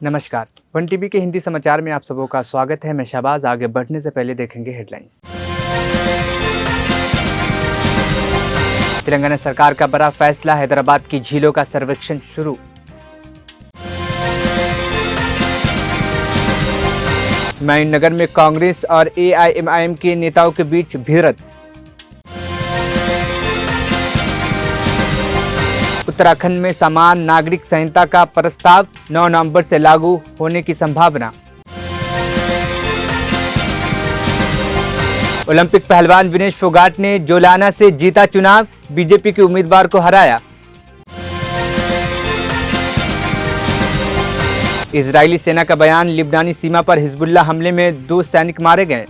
नमस्कार, one TV के हिंदी समाचार में आप सबों का स्वागत है। मैं शहबाज। आगे बढ़ने से पहले देखेंगे हेडलाइंस। तेलंगाना सरकार का बड़ा फैसला, हैदराबाद की झीलों का सर्वेक्षण शुरू। हुमायूंनगर में कांग्रेस और एआईएमआईएम के नेताओं के बीच भिड़ंत। उत्तराखंड में समान नागरिक संहिता का प्रस्ताव 9 नवंबर से लागू होने की संभावना। ओलंपिक पहलवान विनेश फोगाट ने जोलाना से जीता चुनाव, बीजेपी के उम्मीदवार को हराया। इजरायली सेना का बयान, लिबनानी सीमा पर हिजबुल्लाह हमले में 2 सैनिक मारे गए।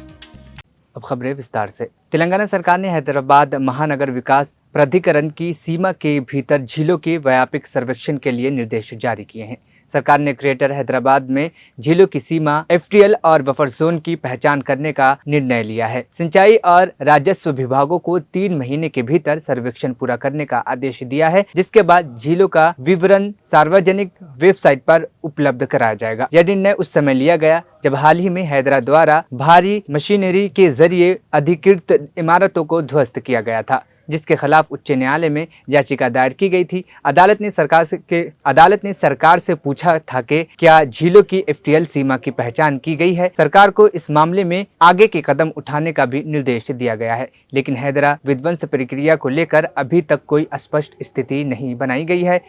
अब खबरें विस्तार से। तेलंगाना सरकार ने हैदराबाद महानगर विकास प्राधिकरण की सीमा के भीतर झीलों के व्यापक सर्वेक्षण के लिए निर्देश जारी किए हैं। सरकार ने ग्रेटर हैदराबाद में झीलों की सीमा, एफटीएल और बफर जोन की पहचान करने का निर्णय लिया है। सिंचाई और राजस्व विभागों को 3 महीने के भीतर सर्वेक्षण पूरा करने का आदेश दिया है, जिसके बाद झीलों का विवरण सार्वजनिक वेबसाइट पर उपलब्ध कराया जाएगा। यह निर्णय उस समय लिया गया जब हाल ही में हैदरा द्वारा भारी मशीनरी के जरिए अधिकृत इमारतों को ध्वस्त किया गया था, जिसके खिलाफ उच्च न्यायालय में याचिका दायर की गई थी। अदालत ने सरकार से पूछा था कि क्या झीलों की एफटीएल सीमा की पहचान की गई है। सरकार को इस मामले में आगे के कदम उठाने का भी निर्देश दिया गया है, लेकिन हैदरा विध्वंस प्रक्रिया को लेकर अभी तक कोई स्पष्ट स्थिति नहीं बनाई गई है।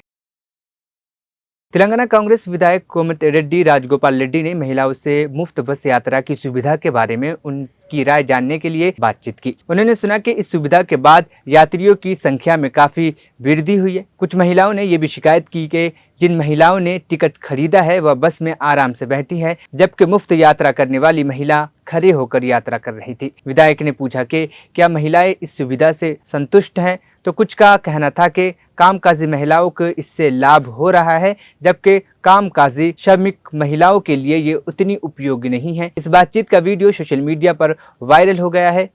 तेलंगाना कांग्रेस विधायक कोमति रेड्डी राजगोपाल रेड्डी ने महिलाओं से मुफ्त बस यात्रा की सुविधा के बारे में उनकी राय जानने के लिए बातचीत की। उन्होंने सुना कि इस सुविधा के बाद यात्रियों की संख्या में काफी वृद्धि हुई है। कुछ महिलाओं ने ये भी शिकायत की कि जिन महिलाओं ने टिकट खरीदा है वह बस में आराम से बैठी है, जबकि मुफ्त यात्रा करने वाली महिला खड़े होकर यात्रा कर रही थी। विधायक ने पूछा कि क्या महिलाएं इस सुविधा से संतुष्ट हैं, तो कुछ का कहना था कि कामकाजी महिलाओं को इससे लाभ हो रहा है, जबकि कामकाजी श्रमिक महिलाओं के लिए ये उतनी उपयोगी नहीं है। इस बातचीत का वीडियो सोशल मीडिया पर वायरल हो गया है।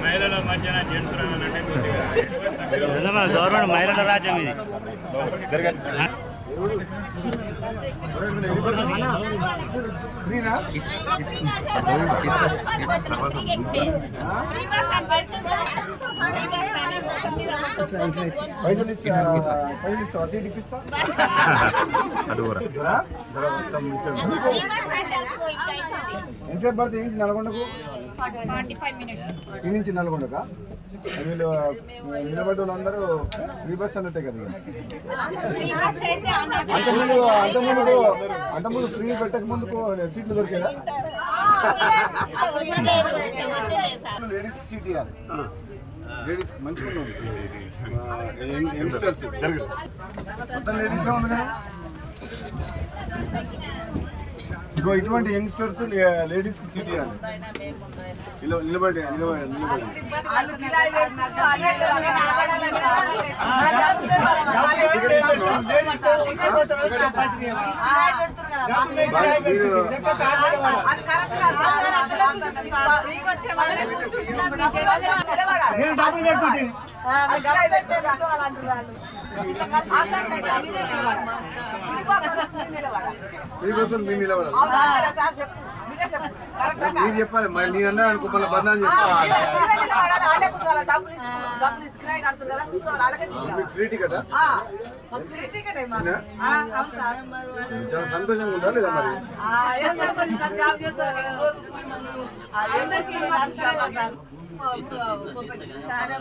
మహిళల మధ్యన జెంట్స్ గవర్నమెంట్ మహిళల రాజ్యం ఇది. ఎంతసేపు పడుతుంది ఇంచి నల్గొండకు? 45 minutes. ఈ నుంచి నల్గొండకా? వీళ్ళు నిలబడ్డ వాళ్ళందరూ ఫ్రీ బస్ అన్నట్టే కదా. అంతకుముందు ఫ్రీ పెట్టక ముందుకు సీట్లు దొరికేదా? లేడీస్ సీట్ ఇవ్వాలి. లేడీస్ మంచిగా ఉంది. యంగ్స్టర్స్ మొత్తం లేడీసే ఉంది కదా. ఇగో ఇటువంటి యంగ్స్టర్స్ లేడీస్ కి సీట్ ఇవ్వాలి. నిలబడి మీరు చెప్పాలి. నేను అన్నా అనుకో మళ్ళీ బంధం చేస్తాను. ఫ్రీ టికెట్ చాలా సంతోషంగా ఉండాలి లేదా మరి?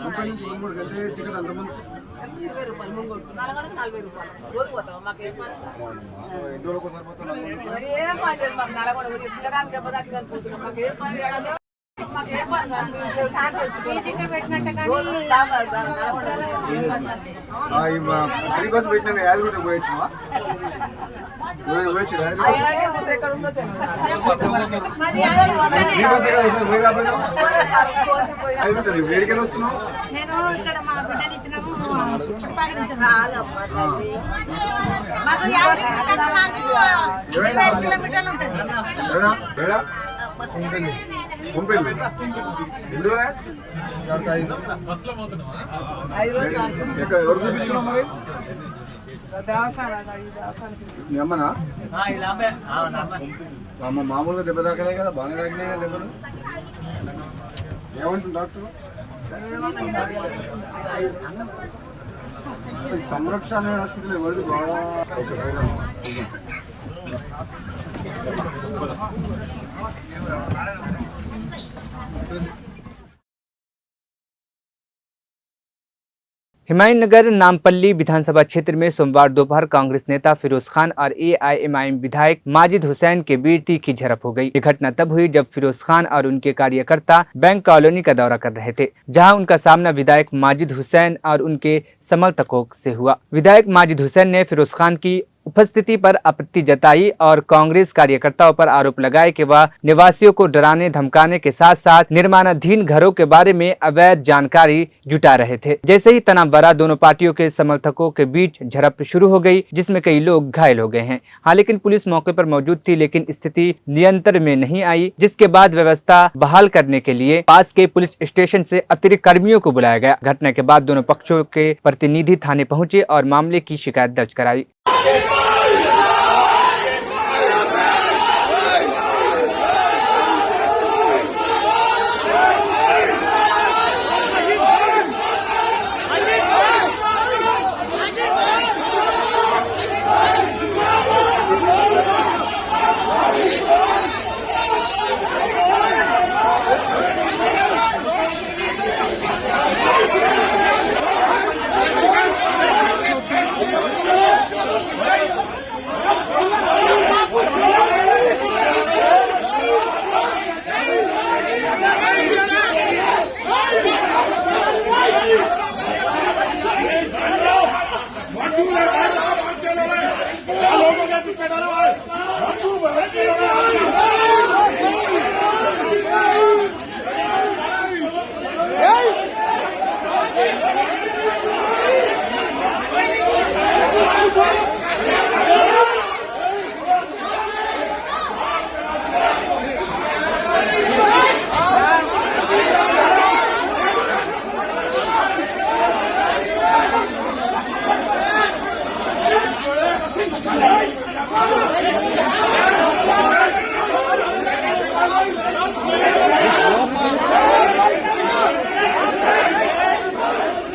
ముప్పై నుంచి 3 గంటల టికెట్ అంతమంది 20 రూపాయలు ముంగోడు 40 రూపాయలు రోజు పోతాం. మాకు ఏ పని ఎన్ని రోజులకు సరిపోతుంది? ఏం పని లేదు మాకు. నల్గొండ పిల్లగానికి దెబ్బ తాకిందని పోతున్నాం. మాకు ఏ పని మాకు ఏ పని ఫ్రీ బస్ పెట్టినాక యాదగిరి పోయొచ్చుమా పోయొచ్చు ఫ్రీ బస్ కదా సార్ మీరు యాదగిరి వేడికెళ్ళి వస్తున్నావు నేను ఇక్కడ మా బిడ్డని ఇచ్చినాము కిలోమీటర్లు ఉంటుంది పంపెళ్ళి ఎన్ని ఎవరు చూపిస్తున్నావు మరి మీ అమ్మనా అమ్మ మామూలుగా దెబ్బ తాకలే కదా బాగానే తాకినాయి కదా దెబ్బలు ఏమంటుంది డాక్టర్ సంరక్షణ హాస్పిటల్ ఎవరిది బాగా ఓకే हिमायतनगर नामपल्ली विधानसभा क्षेत्र में सोमवार दोपहर कांग्रेस नेता फिरोज खान और एआईएमआईएम विधायक माजिद हुसैन के बीच तीखी झड़प हो गई। ये घटना तब हुई जब फिरोज खान और उनके कार्यकर्ता बैंक कॉलोनी का दौरा कर रहे थे, जहां उनका सामना विधायक माजिद हुसैन और उनके समर्थकों से हुआ। विधायक माजिद हुसैन ने फिरोज खान की उपस्थिति पर आपत्ति जताई और कांग्रेस कार्यकर्ताओं पर आरोप लगाए कि वह निवासियों को डराने धमकाने के साथ साथ निर्माणाधीन घरों के बारे में अवैध जानकारी जुटा रहे थे। जैसे ही तनाव बढ़ा, दोनों पार्टियों के समर्थकों के बीच झड़प शुरू हो गई, जिसमें कई लोग घायल हो गए हैं। हाँ, लेकिन पुलिस मौके पर मौजूद थी, लेकिन स्थिति नियंत्रण में नहीं आई, जिसके बाद व्यवस्था बहाल करने के लिए पास के पुलिस स्टेशन से अतिरिक्त कर्मियों को बुलाया गया। घटना के बाद दोनों पक्षों के प्रतिनिधि थाने पहुंचे और मामले की शिकायत दर्ज कराई।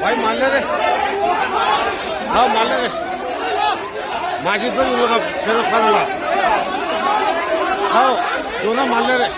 भाई मान ले रे, हाँ मान ले रे, माजिद भाई उन लोग फिरोज खान वाला, हाँ दोनों मान ले रे।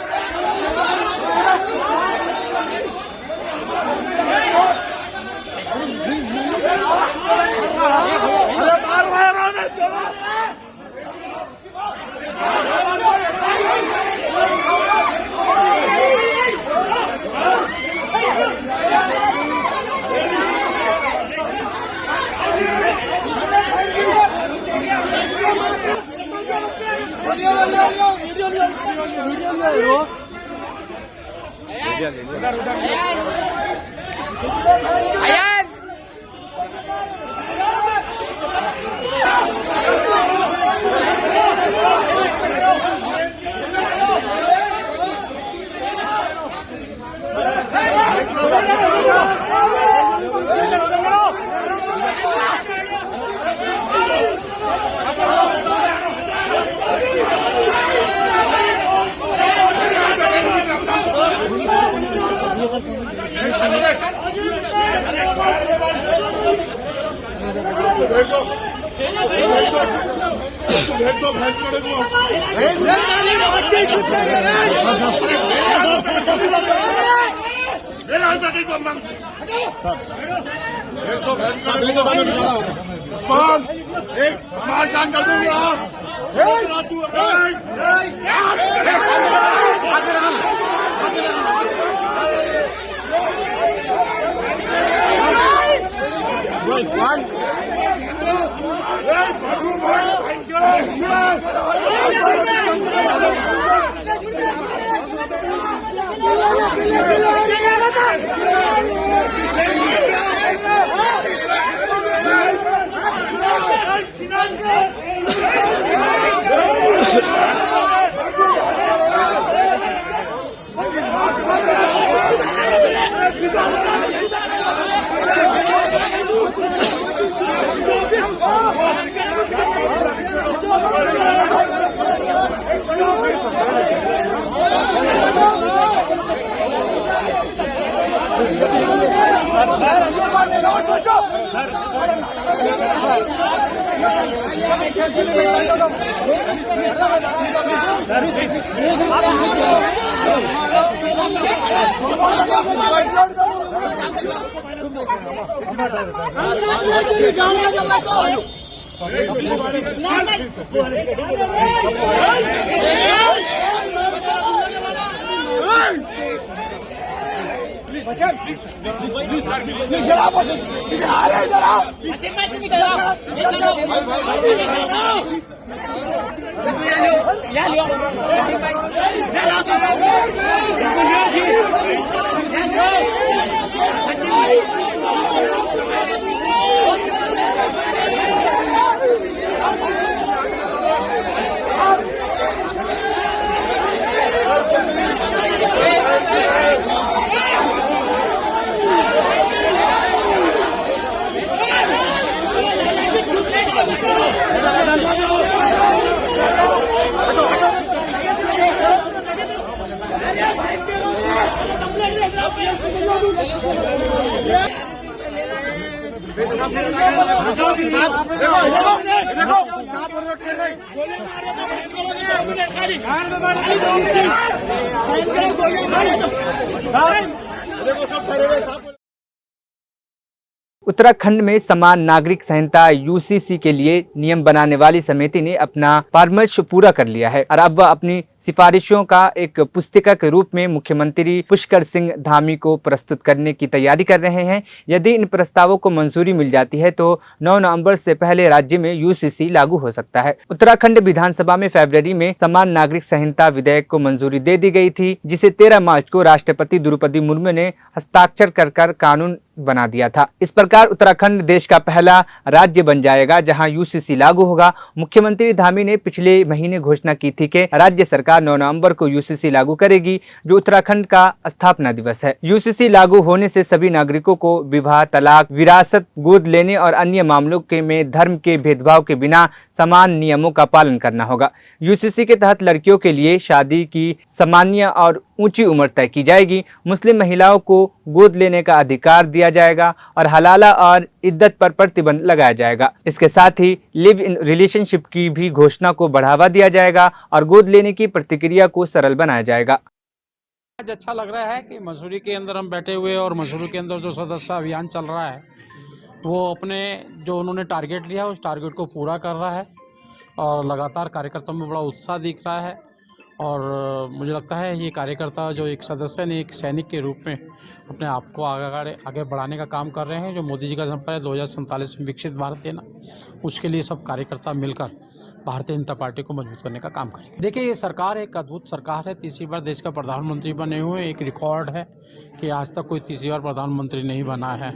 उत्तराखंड में समान नागरिक संहिता यूसीसी के लिए नियम बनाने वाली समिति ने अपना परामर्श पूरा कर लिया है और अब वह अपनी सिफारिशों का एक पुस्तिका के रूप में मुख्यमंत्री पुष्कर सिंह धामी को प्रस्तुत करने की तैयारी कर रहे हैं। यदि इन प्रस्तावों को मंजूरी मिल जाती है तो 9 नवंबर से पहले राज्य में यूसीसी लागू हो सकता है। उत्तराखंड विधानसभा में फरवरी में समान नागरिक संहिता विधेयक को मंजूरी दे दी गई थी, जिसे 13 मार्च को राष्ट्रपति द्रौपदी मुर्मू ने हस्ताक्षर कर कानून बना दिया था। इस प्रकार उत्तराखंड देश का पहला राज्य बन जाएगा जहां यूसीसी लागू होगा। मुख्यमंत्री धामी ने पिछले महीने घोषणा की थी कि राज्य सरकार 9 नवंबर को यूसीसी लागू करेगी, जो उत्तराखंड का स्थापना दिवस है। यूसीसी लागू होने से सभी नागरिकों को विवाह, तलाक, विरासत, गोद लेने और अन्य मामलों के में धर्म के भेदभाव के बिना समान नियमों का पालन करना होगा। यूसीसी के तहत लड़कियों के लिए शादी की सामान्य और ऊंची उम्र तय की जाएगी। मुस्लिम महिलाओं को गोद लेने का अधिकार दिया जाएगा और हलाला और इद्दत पर प्रतिबंध लगाया जाएगा। इसके साथ ही लिव इन रिलेशनशिप की भी घोषणा को बढ़ावा दिया जाएगा और गोद लेने की प्रक्रिया को सरल बनाया जाएगा। आज अच्छा लग रहा है कि मसूरी के अंदर हम बैठे हुए और मसूरी के अंदर जो सदस्य अभियान चल रहा है वो अपने जो उन्होंने टारगेट लिया उस टारगेट को पूरा कर रहा है और लगातार कार्यकर्ताओं में बड़ा उत्साह दिख रहा है। और मुझे लगता है ये कार्यकर्ता जो एक सदस्य ने एक सैनिक के रूप में अपने आप को आगे बढ़ाने का काम कर रहे हैं। जो मोदी जी का संकल्प है 2047 में विकसित भारत देना, उसके लिए सब कार्यकर्ता मिलकर भारतीय जनता पार्टी को मजबूत करने का काम करेंगे। देखिए, ये सरकार एक अद्भुत सरकार है। तीसरी बार देश का प्रधानमंत्री बने हुए, एक रिकॉर्ड है कि आज तक कोई तीसरी बार प्रधानमंत्री नहीं बना है,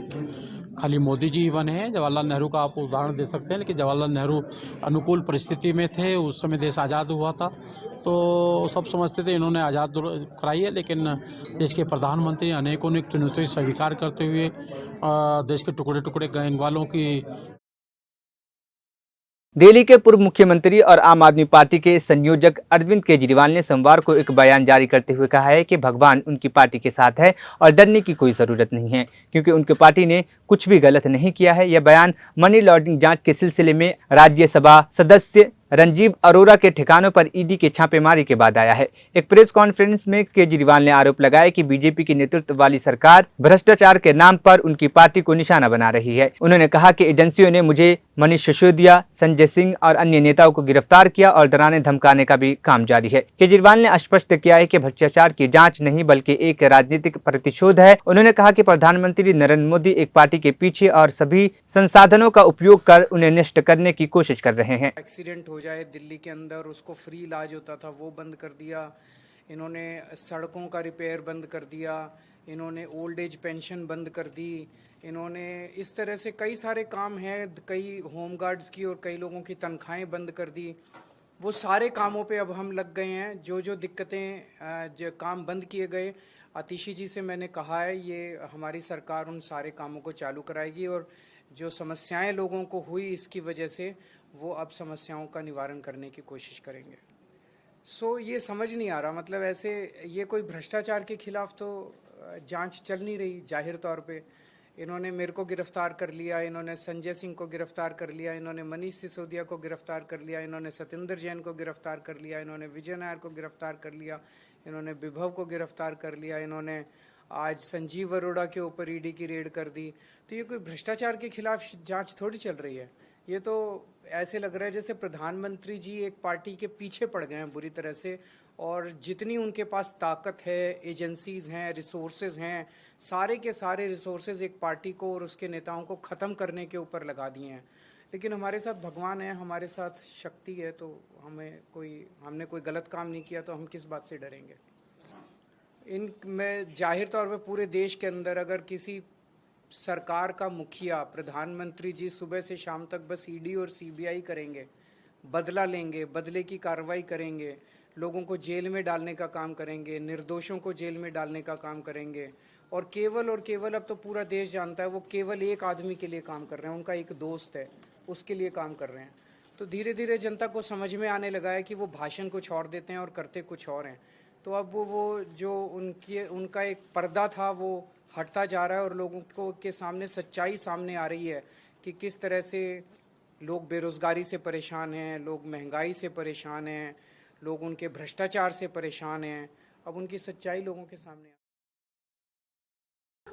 खाली मोदी जी ही बने हैं। जवाहरलाल नेहरू का आप उदाहरण दे सकते हैं, लेकिन जवाहरलाल नेहरू अनुकूल परिस्थिति में थे, उस समय देश आज़ाद हुआ था, तो सब समझते थे इन्होंने आज़ाद कराई है। लेकिन देश के प्रधानमंत्री अनेकों चुनौतियों स्वीकार करते हुए देश के टुकड़े टुकड़े गैंग वालों की। दिल्ली के पूर्व मुख्यमंत्री और आम आदमी पार्टी के संयोजक अरविंद केजरीवाल ने सोमवार को एक बयान जारी करते हुए कहा है कि भगवान उनकी पार्टी के साथ है और डरने की कोई ज़रूरत नहीं है, क्योंकि उनकी पार्टी ने कुछ भी गलत नहीं किया है। यह बयान मनी लॉन्ड्रिंग जांच के सिलसिले में राज्यसभा सदस्य रंजीव अरोरा के ठिकानों पर ईडी के छापेमारी के बाद आया है। एक प्रेस कॉन्फ्रेंस में केजरीवाल ने आरोप लगाया कि बीजेपी की नेतृत्व वाली सरकार भ्रष्टाचार के नाम पर उनकी पार्टी को निशाना बना रही है। उन्होंने कहा कि एजेंसियों ने मुझे, मनीष सिसोदिया, संजय सिंह और अन्य नेताओं को गिरफ्तार किया और डराने धमकाने का भी काम जारी है। केजरीवाल ने स्पष्ट किया है कि भ्रष्टाचार की जाँच नहीं बल्कि एक राजनीतिक प्रतिशोध है। उन्होंने कहा कि प्रधानमंत्री नरेंद्र मोदी एक पार्टी के पीछे और सभी संसाधनों का उपयोग कर उन्हें नष्ट करने की कोशिश कर रहे हैं। एक्सीडेंट हो जाए दिल्ली के अंदर, उसको फ्री इलाज होता था, वो बंद कर दिया। इन्होंने सड़कों का रिपेयर बंद कर दिया, इन्होंने ओल्ड एज पेंशन बंद कर दी, इन्होंने इस तरह से कई सारे काम हैं, कई होम गार्ड्स की और कई लोगों की तनख्वाहें बंद कर दी। वो सारे कामों पे अब हम लग गए हैं। जो जो दिक्कतें जो काम बंद किए गए, आतिशी जी से मैंने कहा है ये हमारी सरकार उन सारे कामों को चालू कराएगी और जो समस्याएं लोगों को हुई इसकी वजह से वो अब समस्याओं का निवारण करने की कोशिश करेंगे। ये समझ नहीं आ रहा, मतलब ऐसे ये कोई भ्रष्टाचार के खिलाफ तो जांच चल नहीं रही। जाहिर तौर पे इन्होंने मेरे को गिरफ्तार कर लिया, इन्होंने संजय सिंह को गिरफ्तार कर लिया, इन्होंने मनीष सिसोदिया को गिरफ्तार कर लिया, इन्होंने सत्येंद्र जैन को गिरफ्तार कर लिया, इन्होंने विजय नायर को गिरफ्तार कर लिया, इन्होंने विभव को गिरफ्तार कर लिया, इन्होंने आज संजीव अरोड़ा के ऊपर ईडी की रेड कर दी। तो ये कोई भ्रष्टाचार के खिलाफ जांच थोड़ी चल रही है। ये तो ऐसे लग रहा है जैसे प्रधानमंत्री जी एक पार्टी के पीछे पड़ गए हैं बुरी तरह से, और जितनी उनके पास ताकत है, एजेंसीज हैं, रिसोर्सेज हैं, सारे के सारे रिसोर्सेज एक पार्टी को और उसके नेताओं को ख़त्म करने के ऊपर लगा दिए हैं। लेकिन हमारे साथ भगवान है, हमारे साथ शक्ति है, तो हमने कोई गलत काम नहीं किया तो हम किस बात से डरेंगे। मैं जाहिर तौर पे पूरे देश के अंदर अगर किसी सरकार का मुखिया, प्रधानमंत्री जी सुबह से शाम तक बस ईडी और सीबीआई करेंगे, बदला लेंगे, बदले की कार्रवाई करेंगे, लोगों को जेल में डालने का काम करेंगे, निर्दोषों को जेल में डालने का काम करेंगे, और केवल अब तो पूरा देश जानता है वो केवल एक आदमी के लिए काम कर रहे हैं, उनका एक दोस्त है, उसके लिए काम कर रहे हैं। तो धीरे धीरे जनता को समझ में आने लगा है कि वो भाषण कुछ और देते हैं और करते कुछ और हैं। तो अब वो जो उनका एक पर्दा था वो हटता जा रहा है और लोगों को के सामने सच्चाई सामने आ रही है कि किस तरह से लोग बेरोज़गारी से परेशान हैं, लोग महंगाई से परेशान हैं, लोग उनके भ्रष्टाचार से परेशान हैं। अब उनकी सच्चाई लोगों के सामने।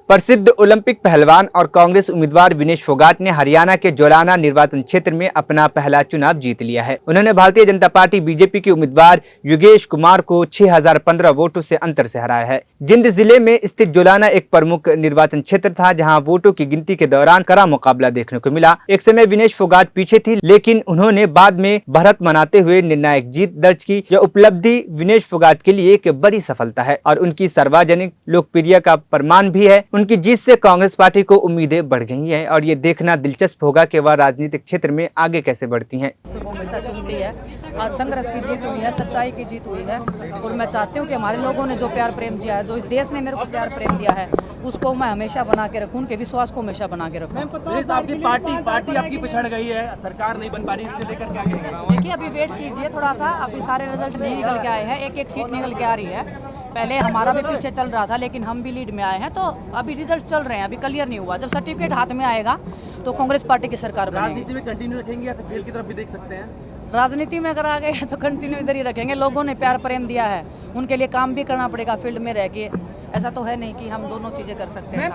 प्रसिद्ध ओलंपिक पहलवान और कांग्रेस उम्मीदवार विनेश फोगाट ने हरियाणा के जोलाना निर्वाचन क्षेत्र में अपना पहला चुनाव जीत लिया है। उन्होंने भारतीय जनता पार्टी बीजेपी के उम्मीदवार योगेश कुमार को 6015 वोटों से अंतर से हराया है। जिंद जिले में स्थित जोलाना एक प्रमुख निर्वाचन क्षेत्र था जहां वोटों की गिनती के दौरान कड़ा मुकाबला देखने को मिला। एक समय विनेश फोगाट पीछे थी, लेकिन उन्होंने बाद में बढ़त मनाते हुए निर्णायक जीत दर्ज की। यह उपलब्धि विनेश फोगाट के लिए एक बड़ी सफलता है और उनकी सार्वजनिक लोकप्रियता का प्रमाण भी है। उनकी जीत से कांग्रेस पार्टी को उम्मीदें बढ़ गई हैं और ये देखना दिलचस्प होगा कि वह राजनीतिक क्षेत्र में आगे कैसे बढ़ती हैं। वो हमेशा चुनती है। आज संघर्ष की जीत हुई है, सच्चाई की जीत हुई है और मैं चाहती हूँ कि हमारे लोगों ने जो प्यार प्रेम दिया है, जो इस देश ने मेरे को प्यार प्रेम दिया है, उसको मैं हमेशा बना के रखूँ, उनके विश्वास को हमेशा बना के रखूँ। आपकी पार्टी आपकी पिछड़ गई है, सरकार नहीं बन पा रही, इसको लेकर क्या कहेंगे? देखिए अभी वेट कीजिए थोड़ा सा, अभी सारे रिजल्ट नहीं निकल के आए हैं, एक सीट निकल के आ रही है। पहले हमारा भी पीछे चल रहा था लेकिन हम भी लीड में आए हैं, तो अभी रिजल्ट चल रहे हैं, अभी क्लियर नहीं हुआ। जब सर्टिफिकेट हाथ में आएगा तो कांग्रेस पार्टी की सरकार बनेगी। राजनीति में कंटिन्यू रखेंगे या फिर खेल की तरफ भी देख सकते हैं? राजनीति में अगर आ गए तो कंटिन्यू इधर ही रखेंगे। लोगों ने प्यार प्रेम दिया है, उनके लिए काम भी करना पड़ेगा फील्ड में रह के। ऐसा तो है नहीं कि हम दोनों चीजें कर सकते हैं।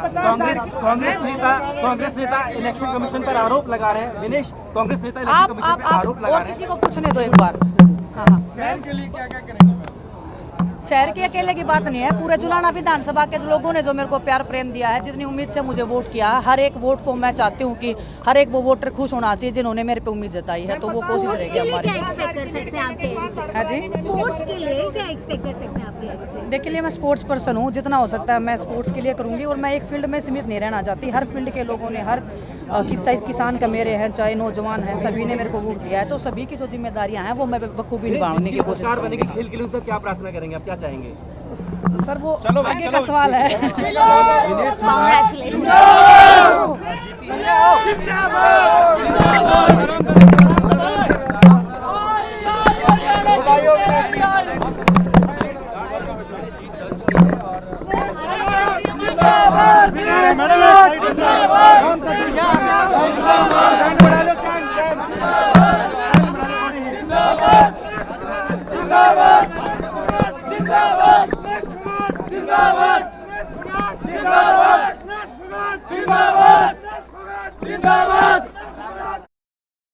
कांग्रेस नेता इलेक्शन कमीशन पर आरोप लगा रहे हैं। विनेश, कांग्रेस नेता इलेक्शन कमीशन पर आरोप लगा रहे हैं। किसी को पूछने दो एक बार। हाँ, शहर के लिए क्या क्या करेंगे? शहर की अकेले की बात नहीं है, पूरे जुलाना विधानसभा के लोगों ने जो मेरे को प्यार प्रेम दिया है, जितनी उम्मीद से मुझे वोट किया है, हर एक वोट को मैं चाहती हूँ कि हर एक वो वोटर खुश होना चाहिए जिन्होंने मेरे पे उम्मीद जताई है। तो वो कोशिश रहेगी हमारी। क्या एक्सपेक्ट कर सकते हैं आपके एंड से? हाँ जी, स्पोर्ट्स के लिए क्या एक्सपेक्ट कर सकते हैं आपके एंड से? देखिए मैं स्पोर्ट्स पर्सन हूँ, जितना हो सकता है मैं स्पोर्ट्स के लिए करूँगी और मैं एक फील्ड में सीमित नहीं रहना चाहती। हर फील्ड के लोगों ने, हर किसान का मेरे हैं, चाहे नौजवान हैं, सभी ने मेरे को वोट दिया है, तो सभी की जो जिम्मेदारियाँ हैं वो मैं बखूबी निभाने की कोशिश करूँगी। खेल के लिए क्या प्रार्थना करेंगे, आप क्या चाहेंगे? सर वो आगे का सवाल है।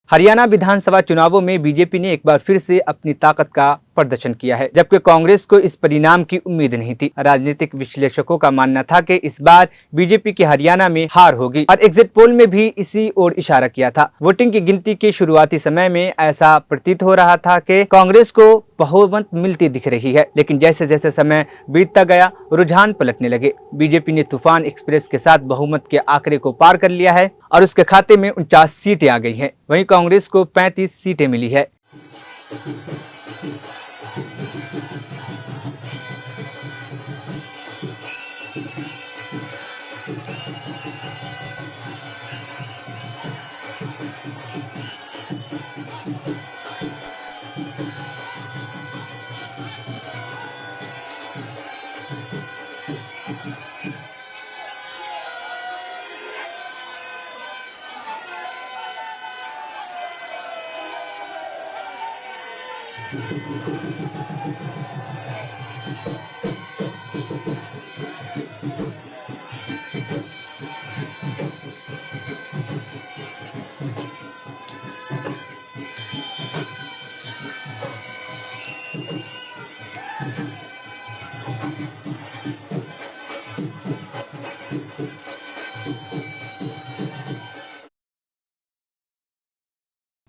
हरियाणा विधानसभा चुनावों में बीजेपी ने एक बार फिर से अपनी ताकत का प्रदर्शन किया है, जबकि कांग्रेस को इस परिणाम की उम्मीद नहीं थी। राजनीतिक विश्लेषकों का मानना था कि इस बार बीजेपी की हरियाणा में हार होगी और एग्जिट पोल में भी इसी ओर इशारा किया था। वोटिंग की गिनती के शुरुआती समय में ऐसा प्रतीत हो रहा था कि कांग्रेस को बहुमत मिलती दिख रही है, लेकिन जैसे जैसे समय बीतता गया रुझान पलटने लगे। बीजेपी ने तूफान एक्सप्रेस के साथ बहुमत के आंकड़े को पार कर लिया है और उसके खाते में 49 सीटें आ गई हैं। वहीं कांग्रेस को 35 सीटें मिली है।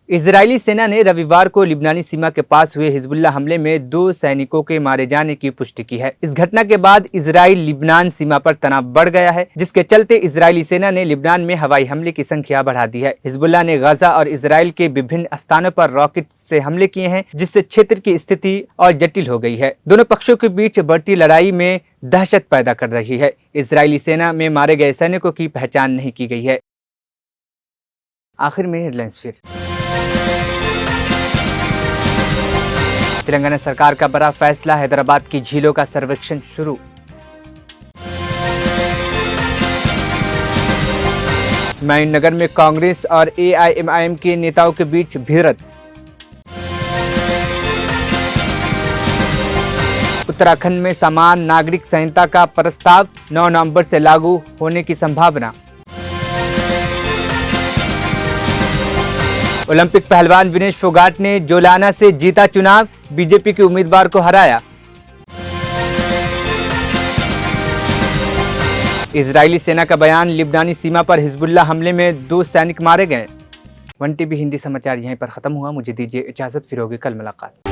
इजरायली सेना ने रविवार को लिबनानी सीमा के पास हुए हिजबुल्लाह हमले में 2 सैनिकों के मारे जाने की पुष्टि की है। इस घटना के बाद इजराइल लिबनान सीमा पर तनाव बढ़ गया है, जिसके चलते इजरायली सेना ने लिबनान में हवाई हमले की संख्या बढ़ा दी है। हिजबुल्लाह ने गाजा और इजराइल के विभिन्न स्थानों पर रॉकेट से हमले किए हैं, जिससे क्षेत्र की स्थिति और जटिल हो गई है। दोनों पक्षों के बीच बढ़ती लड़ाई में दहशत पैदा कर रही है। इजरायली सेना में मारे गए सैनिकों की पहचान नहीं की गई है। आखिर में हेडलाइंस फिर। तेलंगाना सरकार का बड़ा फैसला, हैदराबाद की झीलों का सर्वेक्षण शुरू। हुमायूंनगर में कांग्रेस और AIMIM के नेताओं के बीच भिड़ंत। उत्तराखंड में समान नागरिक संहिता का प्रस्ताव 9 नवंबर से लागू होने की संभावना। ओलंपिक पहलवान विनेश फोगाट ने जोलाना से जीता चुनाव, बीजेपी के उम्मीदवार को हराया। इजरायली सेना का बयान, लिबनानी सीमा पर हिजबुल्लाह हमले में 2 सैनिक मारे गए। 1 TV हिंदी समाचार यहीं पर खत्म हुआ। मुझे दीजिए इजाजत, फिर होगी कल मुलाकात।